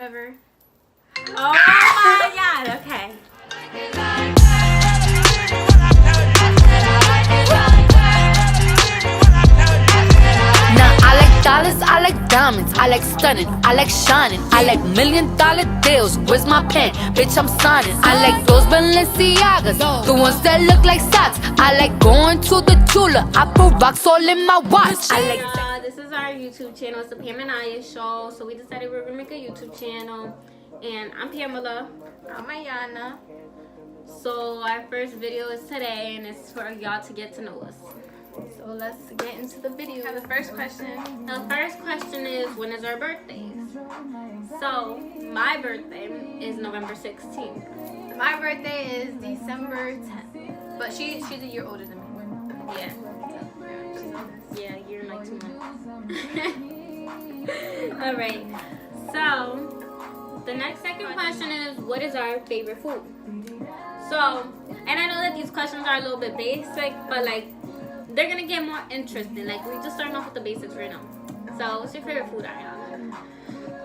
whatever. Oh my god, okay. Now I like dollars, I like diamonds, I like stunning, I like shining, I like $1,000,000 deals. Where's my pen? Bitch, I'm signing. I like those Balenciagas, the ones that look like socks. I like going to the Tula. I put rocks all in my watch. I like. This is our YouTube channel. It's the Pam and Aya show. So we decided we were gonna make a YouTube channel, and I'm Pamela. I'm Ayana. So our first video is today, and it's for y'all to get to know us. So let's get into the video. The first question. The first question is, when is our birthdays? So my birthday is November 16th. My birthday is December 10th. But she's a year older than me. Yeah. Yeah, you're like 2 months. Alright. So the second question is, what is our favorite food? So, and I know that these questions are a little bit basic, but like they're gonna get more interesting. Like we just starting off with the basics right now. So, what's your favorite food, Ariana?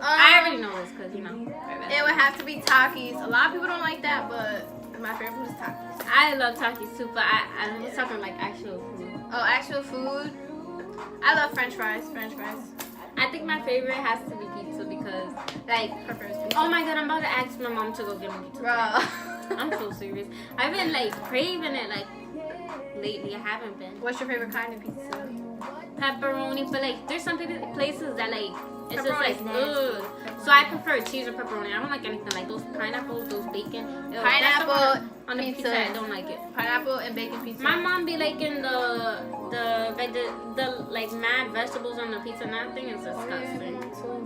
I already know this because it would have to be Takis. A lot of people don't like that, but my favorite food is Takis. I love Takis too, but I'm just talking like actual food. Oh, actual food. I love French fries. French fries. I think my favorite has to be pizza because, like, Prefers pizza. oh my god, I'm about to ask my mom to go get me pizza. Bro. I'm so serious. I've been like craving it like lately. I haven't been. What's your favorite kind of pizza? Pepperoni, but like there's some places that like it's just like Pepperoni's ugh. So I prefer cheese or pepperoni. I don't like anything like those pineapples, those bacon. Ew, that's Pineapple the one on the pizza. pizza. I don't like it. Pineapple and bacon pizza. My mom be liking the like mad vegetables on the pizza, and that thing is disgusting.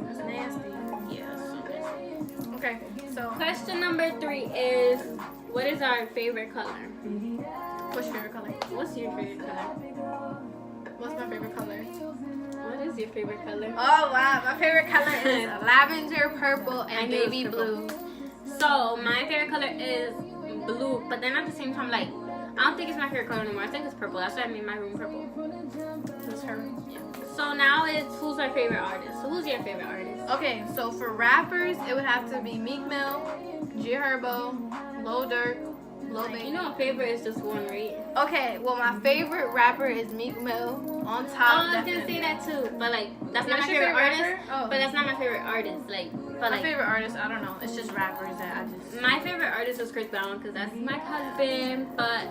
It's nasty. Yeah, so nasty. Okay, so Question number 3 is, what is our favorite color? what's your favorite color? What's your favorite color? What's my favorite color? What is your favorite color? Oh wow, my favorite color is lavender, purple, I and knew it was baby purple. blue. So my favorite color is blue, but then at the same time, like, I don't think it's my favorite color anymore. I think it's purple. That's why I made my room purple. Who's her? Yeah. So now it's, who's our favorite artist? So who's your favorite artist? Okay, so for rappers, it would have to be Meek Mill, G Herbo, Lil Durk, Lil Like, Baby. you know, a favorite is just one, right? Okay, well my favorite rapper is Meek Mill. On Oh, top, I was gonna say that too, but like that's not my What's your favorite favorite artist. rapper? Oh. But that's not my favorite artist. Like, but My like favorite artist, I don't know. It's just rappers that I just. my favorite artist is Chris Brown because that's my husband. But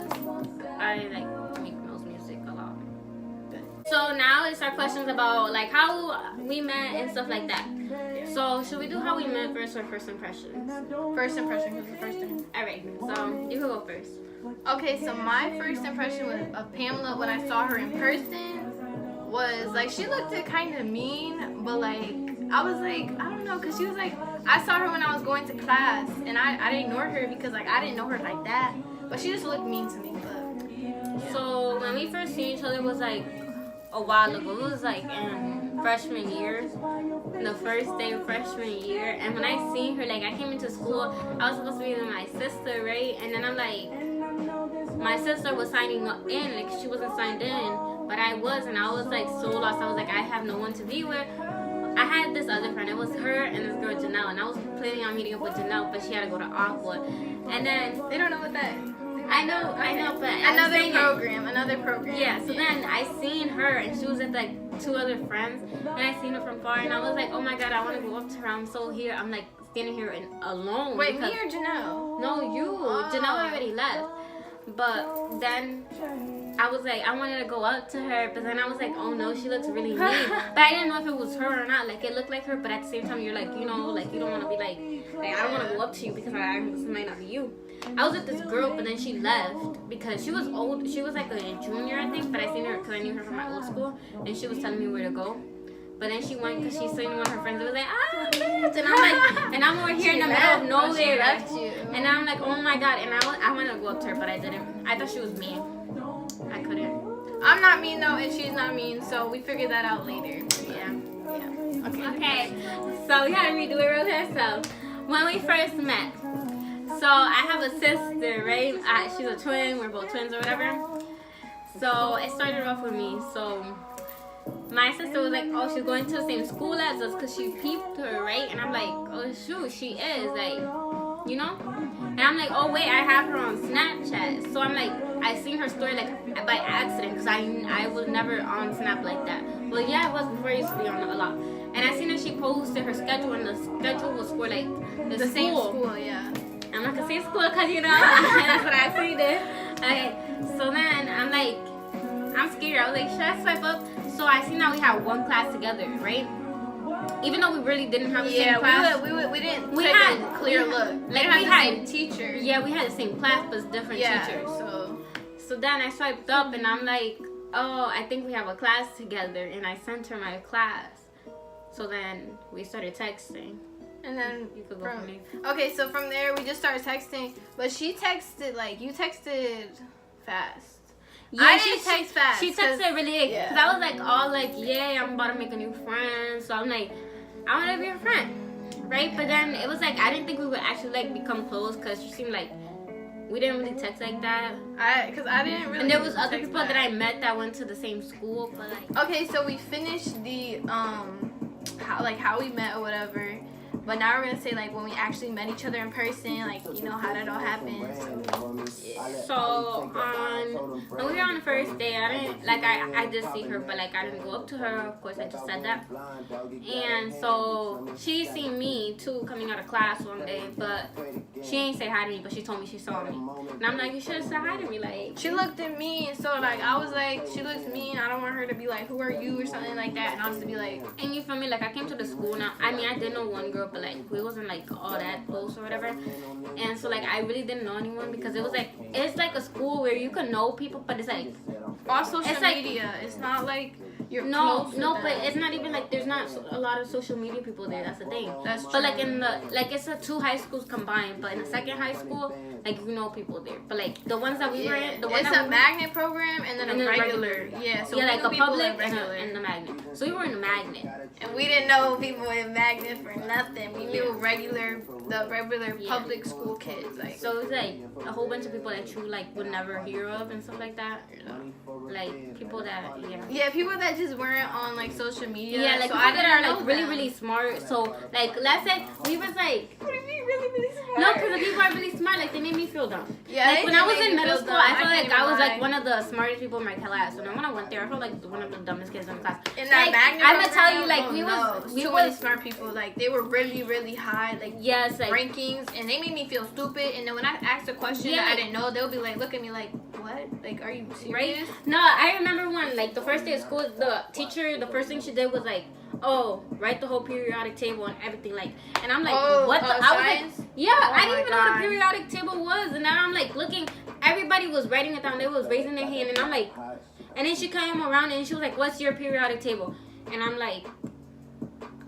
I like Meek Mill's music a lot. So now it's our questions about like how we met and stuff like that. So should we do how we met first or first impressions? First impression was the first thing. Alright, so you can go first. Okay, so my first impression of Pamela when I saw her in person was like she looked kind of mean, but like I was like I don't know, cause she was like I saw her when I was going to class and I didn't ignore her because like I didn't know her like that, but she just looked mean to me. But So when we first seen each other was like a while ago. It was like in freshman year, the first day of freshman year. And when I seen her, like I came into school, I was supposed to be with my sister, right? And then I'm like, my sister was signing in, like she wasn't signed in, but I was, and I was like so lost. I was like, I have no one to be with. I had this other friend. It was her and this girl Janelle, and I was planning on meeting up with Janelle, but she had to go to Aqua. And then they don't know what that. I know, but Another program. yeah, so then I seen her and she was with like 2 other friends and I seen her from far and I was like, oh my god, I want to go up to her. I'm so here. I'm like standing here and alone. Wait, because- me or Janelle? No, you. Oh. Janelle already left. But then I was like, I wanted to go up to her, but then I was like, oh no, she looks really mean. But I didn't know if it was her or not. Like it looked like her, but at the same time, you're like, you know, like you don't want to be like I don't want to go up to you because this might not be you. I was with this girl, but then she left because she was old. She was like a junior, I think, but I seen her because I knew her from my old school, and she was telling me where to go. But then she went because she seen one of her friends. It was like, bitch. And I'm like, and I'm over here in the middle of nowhere. She left you. And I'm like, oh my god. And I wanted to go up to her, but I didn't. I thought she was mean. I couldn't. I'm not mean though, and she's not mean, so we figured that out later. Yeah. Yeah. Okay. So we gotta redo it real fast. So when we first met, so I have a sister, right? She's a twin. We're both twins or whatever. So it started off with me. So my sister was like, oh, she's going to the same school as us because she peeped her, right? And I'm like, oh, shoot, she is, like, you know? And I'm like, oh, wait, I have her on Snapchat. So I'm like, I seen her story, like, by accident because I was never on Snap like that. But yeah, I was before. I used to be on it a lot. And I seen that she posted her schedule, and the schedule was for, like, the same school, yeah. I'm not gonna say school because, you know, that's what I actually did. Okay, so then I'm like, I'm scared. I was like, should I swipe up? So I see now we have one class together, right? Even though we really didn't have the same class. We didn't take a clear look. Like, we had the same teacher. Yeah, we had the same class, but it's different teachers. So then I swiped up, and I'm like, oh, I think we have a class together. And I sent her my class. So then we started texting. And then you could go from there. Okay, so from there we just started texting, but she texted like you texted fast. Yeah, I didn't text fast. She texted really because I was like all like, yeah, I'm about to make a new friend. So I'm like, I want to be your friend, right? But then it was like I didn't think we would actually like become close because she seemed like we didn't really text like that. Because I didn't really. And there was other people that I met that went to the same school, but like. Okay, so we finished the how we met or whatever. But now we're gonna say like when we actually met each other in person, like you know how that all happened. So when we were on the first day, I didn't like I did see her, but like I didn't go up to her. Of course, I just said that. And so she seen me too coming out of class one day, but she ain't say hi to me. But she told me she saw me, and I'm like, you should have said hi to me. Like she looked at me, so like I was like, she looks mean. I don't want her to be like, who are you or something like that, and I was to be like, and you feel me? Like I came to the school now. I mean, I did know one girl, but like we wasn't like all that close or whatever. And so like I really didn't know anyone because it was like it's like a school where you can know people, but it's like on social media. It's not like you're no, but it's not even like there's not a lot of social media people there. That's the thing. That's true. But like in the like it's a 2 high schools combined, but in the second high school, like you know people there. But like the ones that we were in, the ones it's a magnet program and then a regular. Yeah, so like a public and the magnet. So we were in the magnet, and we didn't know people in magnet for nothing. We knew the regular public school kids. Like so, it was like a whole bunch of people that you like would never hear of and stuff like that. Like people that people that just weren't on like social media. Yeah, like so people that are like really smart. So like let's say we was like, what do you mean really smart? No, because the people are really smart. Like they made me feel dumb. Yeah, like when I was in middle school, I felt like I was like one one of the smartest people in my class. So then when I went there, I felt like one of the dumbest kids in the class. In that magnet I'm gonna tell you, like we was smart people. Like they were really high. Like yes, like rankings, and they made me feel stupid. And then when I asked a question that I didn't know, they'll be like, look at me like, what? Like, are you serious? Right? No, I remember when like the first day of school, the teacher, the first thing she did was like, oh, write the whole periodic table and everything. Like, and I'm like, what? I was like, yeah, I didn't even know what a periodic table was. And now I'm like looking. Everybody was writing it down. They was raising their hand, and I'm like, and then she came around and she was like, what's your periodic table? And I'm like,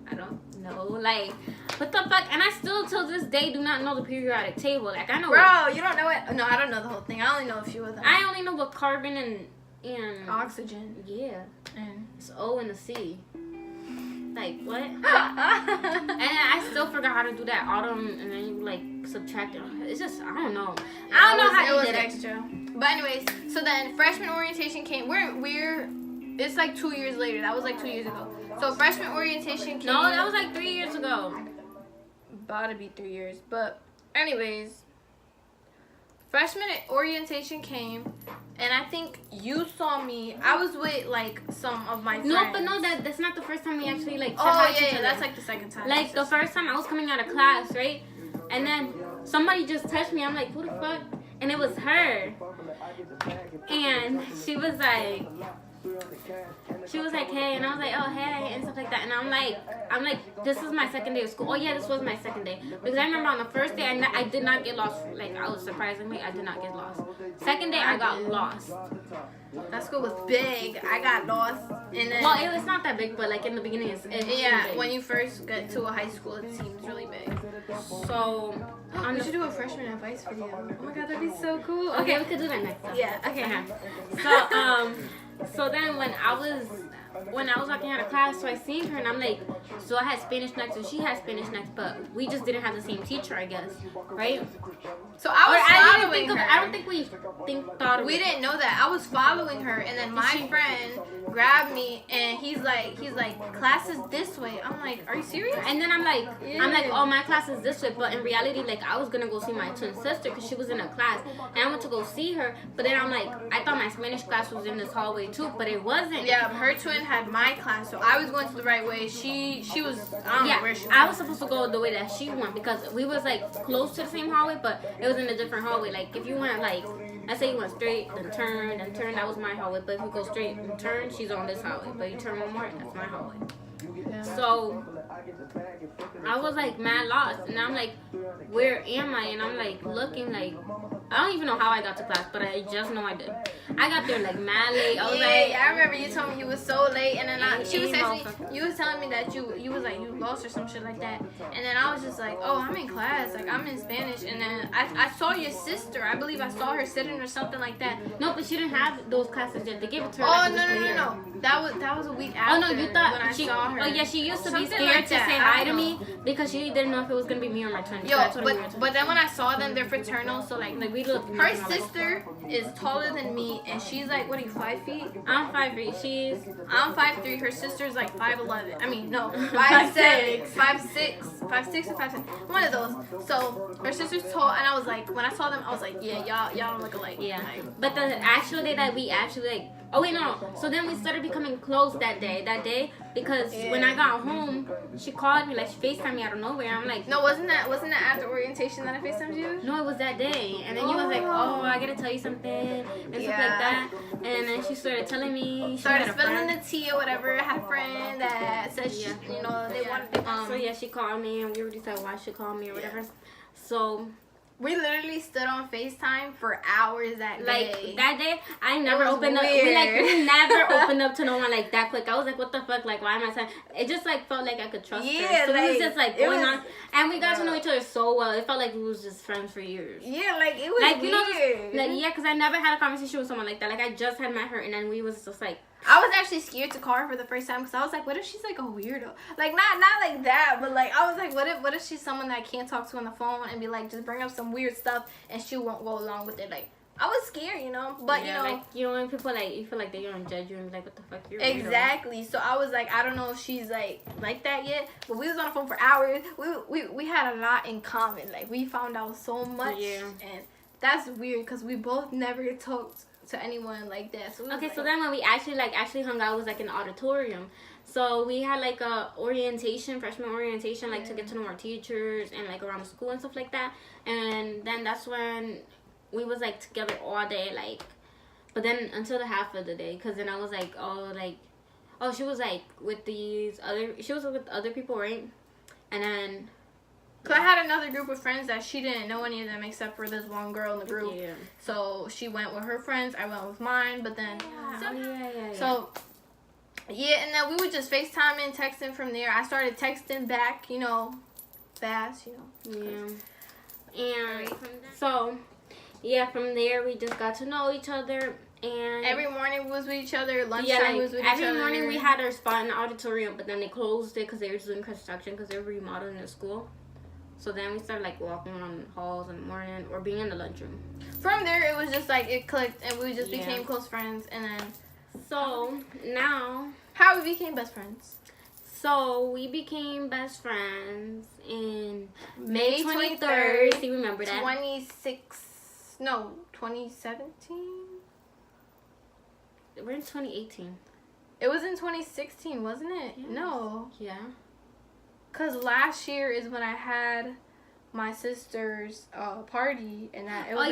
I don't know. Like, what the fuck? And I still till this day do not know the periodic table. Like, I know. Bro, you don't know it? No, I don't know the whole thing. I only know a few of them. I only know what carbon and oxygen. Yeah. And it's O and a C. Like, what? And I still forgot how to do that autumn, and then you like subtract it. It's just, I don't know. I don't know how you did it. Extra. But anyways, so then freshman orientation came. We're it's like 2 years later. That was like 2 years ago. So freshman orientation came. No, that was like 3 years ago. About to be 3 years. But anyways, freshman orientation came, and I think you saw me. I was with like some of my friends. No, but no, that's not the first time we actually like. That's like the second time. Like the first time I was coming out of class, right? And then somebody just touched me. I'm like, who the fuck? And it was her. And she was like, hey, and I was like, oh, hey, and stuff like that. And I'm like, this is my second day of school. Oh yeah, this was my second day, because I remember on the first day I did not get lost. Like I was surprisingly, I did not get lost. Second day I got lost. That school was big. I got lost. And then, well, it's not that big, but like in the beginning, it's big. When you first get to a high school, it seems really big. So we should do a freshman advice video. Oh my god, that'd be so cool. Okay, we could do that next time. Yeah. Okay. So then when I was when I was walking out of class, so I seen her and I'm like, so I had Spanish next and she had Spanish next, but we just didn't have the same teacher, I guess, right? So I was following her. I don't think thought of We it. didn't know that. I was following her, and then my friend grabbed me, and he's like, class is this way. I'm like, are you serious? And then I'm like, oh, my class is this way, but in reality, like, I was gonna go see my twin sister because she was in a class, and I went to go see her, but then I'm like, I thought my Spanish class was in this hallway too, but it wasn't. Yeah, her twin had my class, so I was going to the right way. She was, I don't know where she was. I was supposed to go the way that she went because we was like close to the same hallway, but it was in a different hallway. Like if you went like, let's say you went straight, then turn, that was my hallway. But if you go straight and turn, she's on this hallway. But you turn one more, that's my hallway. Yeah. So I was like mad lost, and I'm like, where am I? And I'm like looking like, I don't even know how I got to class, but I just know I did. I got there like mad late. I was like, I remember you told me you was so late, and then she was texting me. You was telling me that you was like you lost or some shit like that, and then I was just like, oh, I'm in class, like I'm in Spanish, and then I saw your sister. I believe I saw her sitting or something like that. No, but she didn't have those classes yet. They gave it to her. Oh no. That was a week after. Oh no, you thought when I saw her. Oh yeah, she used to Something be scared like to that. say hi to me because she didn't know if it was gonna be me or my twin. Yo, but then when I saw them, they're fraternal, so like we look. Her sister is taller than me, and she's like, what are you, 5 feet? I'm 5'3". I'm 5'3". Her sister's like 5'11". I mean, no, 5'6", 5'6", or 5'7". One of those. So her sister's tall, and I was like, when I saw them, I was like, yeah, y'all don't look alike. Yeah. Like, But the actual day that we actually like. Oh wait, no. So then we started becoming close that day because when I got home, she called me, like she FaceTimed me out of nowhere. I'm like, no, wasn't that after orientation that I FaceTimed you? No, it was that day. And then you was like, oh, I gotta tell you something and stuff like that. And then she started telling me. Started spilling the tea or whatever. I had a friend that said she, they wanted to. So yeah, she called me and we already decided why she called me or whatever. So. We literally stood on FaceTime for hours that day. Like, that day, I never opened up. We never opened up to no one, like, that quick. I was like, what the fuck? Like, why am I saying? It just, like, felt like I could trust her. So it was just, like, going on. And we got to know each other so well. It felt like we was just friends for years. Yeah, like, it was like, weird. Because I never had a conversation with someone like that. Like, I just had met her, and then we was just, like... I was actually scared to call her for the first time because I was like, what if she's like a weirdo? Like not like that, but like I was like, what if she's someone that I can't talk to on the phone and be like, just bring up some weird stuff and she won't go along with it. Like I was scared, But like when people like you feel like they don't judge you and be like, what the fuck, you're exactly. So I was like, I don't know if she's like that yet, but we was on the phone for hours. We had a lot in common. Like we found out so much, and that's weird because we both never talked to anyone like that. So so then when we actually hung out, it was like an auditorium. So we had like a freshman orientation, like to get to know our teachers and like around the school and stuff like that. And then that's when we was like together all day, like, but then until the half of the day, because then I was like, she was like with other people, right? And then cause I had another group of friends that she didn't know any of them except for this one girl in the group. Yeah. So she went with her friends, I went with mine, but then So and then we would just FaceTiming, texting from there. I started texting back, fast, Yeah. And so from there we just got to know each other. And every morning we was with each other. Lunchtime we was with each other. Every morning we had our spot in the auditorium, but then they closed it because they were doing construction because they were remodeling the school. So then we started like walking around the halls in the morning or being in the lunchroom. From there, it was just like it clicked and we just became close friends. And then, so now, how we became best friends? So we became best friends in May 23rd. Do you remember that? 2017. We're in 2018. It was in 2016, wasn't it? Yes. No. Yeah. Cause last year is when I had my sister's party, and it was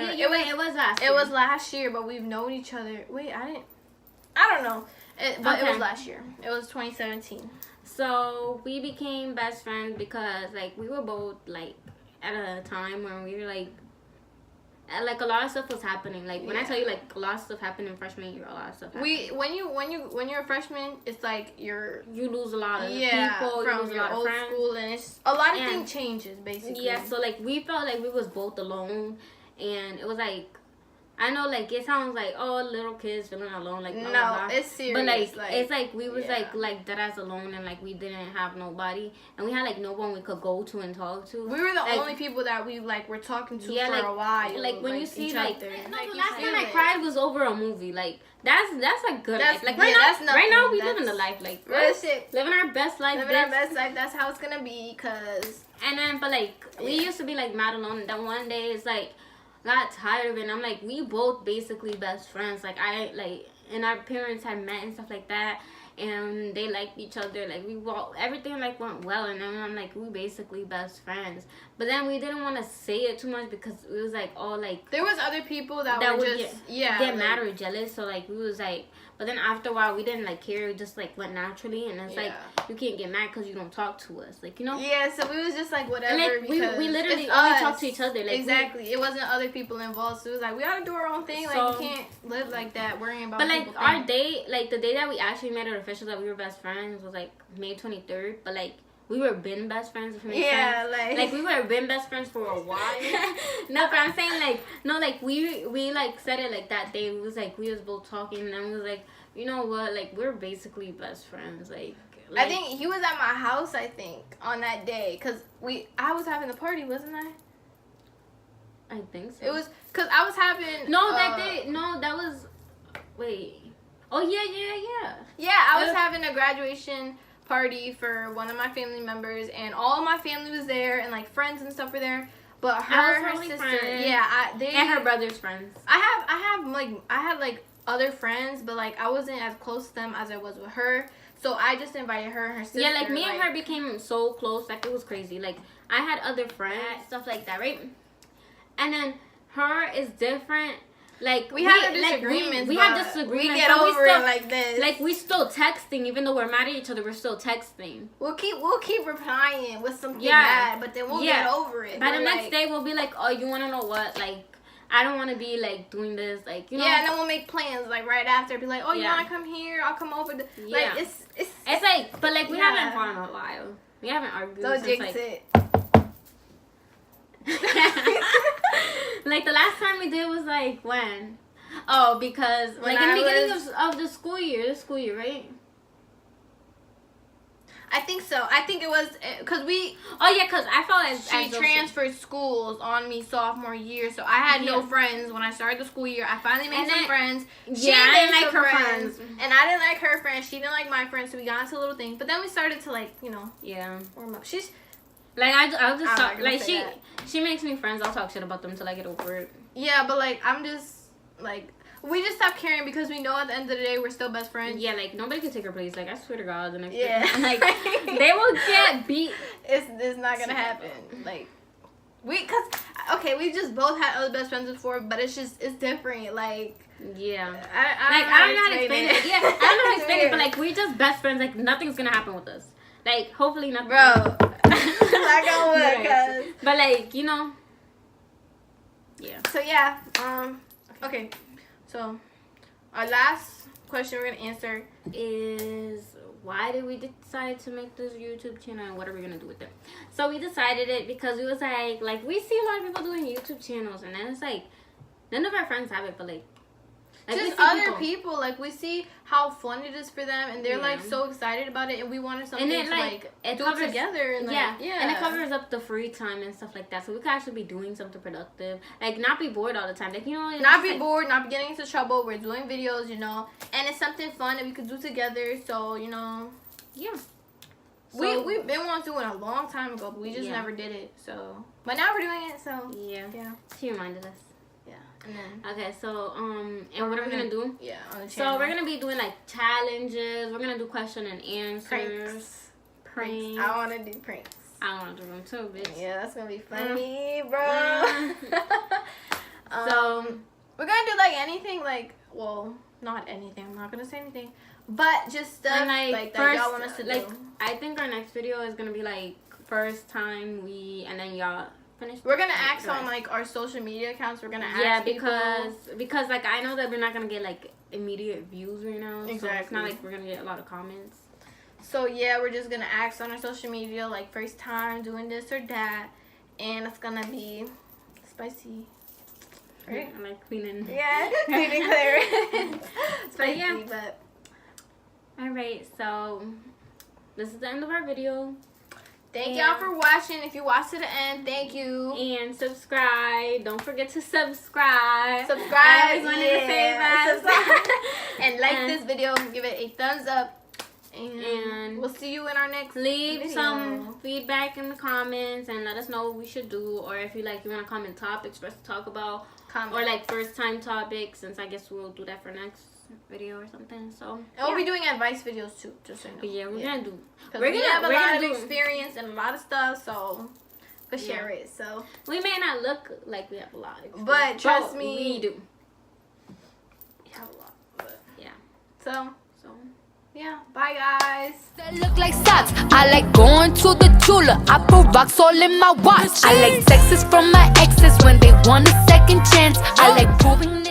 last year. It was last year, but we've known each other. Wait, I don't know. It was last year. It was 2017. So we became best friends because like we were both like at a time when we were like a lot of stuff was happening. Like when I tell you like a lot of stuff happened in freshman year, a lot of stuff happened. When you're a freshman, it's like you lose a lot of people, from you lose a your lot of old friends. school, and it's a lot of things changes basically. Yeah, so like we felt like we was both alone, and it was like I know, like, it sounds like, oh, little kids feeling alone, like, blah, No, blah, blah. it's serious. But, like, like, it's like we was, yeah. like dead ass alone, and, like, we didn't have nobody. And we had, like, no one we could go to and talk to. We were the like, only people that we, like, were talking to yeah, for like, a while. Like, when you see, like, other. no, Like, the you last feel time I it. cried was over a movie. Like, that's a good That's- life. Like, yeah, that's nothing. right now we That's- living the life. Like, Real shit. living our best life. Living our best life. That's how it's gonna be. Cause. And then, but like, we Yeah. used to be like mad alone. And then one day, it's like, got tired of it. And I'm like, we both basically best friends. Like, and our parents had met and stuff like that. And they liked each other. Like, everything like went well. And then I'm like, we basically best friends. But then we didn't want to say it too much because it was like all like. There was other people that were would just get like, mad or jealous. So like, we was like. But then after a while, we didn't like care. It just like went naturally, and it's like you can't get mad because you don't talk to us, like, you know. Yeah, so we was just like whatever. And like we literally it's only us. talk to each other. Like, exactly, it wasn't other people involved. So it was like we gotta do our own thing. So, like you can't live like that, worrying about. But like people our things. day, like the day that we actually made it official that we were best friends was like May 23rd. But like we were been best friends. If it makes sense. Like we were been best friends for a while. No, but I'm saying like no, like we like said it like that day. It was like we was both talking, and then we was like, you know what, like we're basically best friends. Like I think he was at my house. I think on that day, cause I was having the party, wasn't I? I think so. It was cause I was having that day. No, that was. Wait. Oh yeah. Yeah, I was having a graduation party for one of my family members, and all my family was there, and like friends and stuff were there. But her only sister, friend. they And her brother's friends. I had other friends, but like I wasn't as close to them as I was with her. So I just invited her and her sister. Yeah, like me and her became so close, like it was crazy. Like I had other friends, stuff like that, right? And then her is different. Like we have disagreements. We have disagreements. We get over it like this. Like we still texting, even though we're mad at each other. We're still texting. We'll keep replying with something bad, but then we'll get over it. By the next day, we'll be like, oh, you want to know what? Like, I don't want to be like doing this, like, you know. Yeah, and then we'll make plans like right after. Be like, oh, you want to come here? I'll come over. Like it's like, but like we haven't fought in a while. We haven't argued. Don't since, jinx it. Like the last time we did was like when? Oh, because when like in the beginning was... of the school year, right? I think so. I think it was because we. Oh yeah, because I felt as she transferred schools on me sophomore year, so I had no friends when I started the school year. I finally made some friends. I didn't like her friends, and I didn't like her friends. She didn't like my friends, so we got into a little thing. But then we started to like, you know, warm up. She's like I'll just talk like that. she makes me friends. I'll talk shit about them till I get over it. Yeah, but like I'm just like. We just stopped caring because we know at the end of the day we're still best friends. Yeah, like nobody can take her place. Like I swear to God, the next day, like they will get beat. It's not gonna happen. Like we just both had other best friends before, but it's different. Like yeah, I don't know how to explain it. Yeah, I don't know how to explain it, but like we're just best friends. Like nothing's gonna happen with us. Like hopefully nothing. Bro, I go with but like you know, yeah. So yeah, okay. So, our last question we're going to answer is why did we decide to make this YouTube channel and what are we going to do with it? So, we decided it because it was like, we see a lot of people doing YouTube channels and then it's like, none of our friends have it, but like just other people. Like, we see how fun it is for them and they're like so excited about it and we wanted something to like do it together. And and it covers up the free time and stuff like that. So we could actually be doing something productive. Like, not be bored all the time. Like, you know, not be bored, not be getting into trouble. We're doing videos, you know, and it's something fun that we could do together. So, you know, yeah. So, we've been wanting to do it a long time ago, but we just never did it. So, but now we're doing it. So yeah. She reminded us. And then, okay, so and what are we gonna do? Yeah, on the channel. So we're gonna be doing like challenges. We're gonna do question and answers. Pranks. I wanna do pranks. I wanna do them too, bitch. Yeah, that's gonna be funny, bro. So we're gonna do like anything, like not anything. I'm not gonna say anything, but just stuff like that y'all want us to do. I think our next video is gonna be like first time and then y'all. We're gonna ask on like our social media accounts. We're gonna ask because like I know that we're not gonna get like immediate views right now. Exactly. So it's not like we're gonna get a lot of comments. So yeah, we're just gonna ask on our social media like first time doing this or that, and it's gonna be spicy. Right? I like cleaning. Yeah, cleaning clear. But yeah. But Alright, so this is the end of our video. thank y'all for watching. If you watched to the end, thank you. And subscribe. Don't forget to subscribe. Subscribe. I always wanted to say that. Subscribe. And like And- this video. Give it a thumbs up. And we'll see you in our next Leave video. some feedback in the comments and let us know what we should do, or if you want to comment topics for us to talk about, comment. or like first time topics, since I guess we'll do that for next video or something. So And we'll be doing advice videos too, just so you know. but yeah, we're gonna do. We have a lot of do. experience and a lot of stuff, so we'll share it. So We may not look like we have a lot, of experience, But trust me, we do. we have a lot. But Yeah. so So yeah, bye guys. That look like socks. I like going to the Tula. I put rocks all in my watch. I like texts from my exes when they want a second chance. I like proving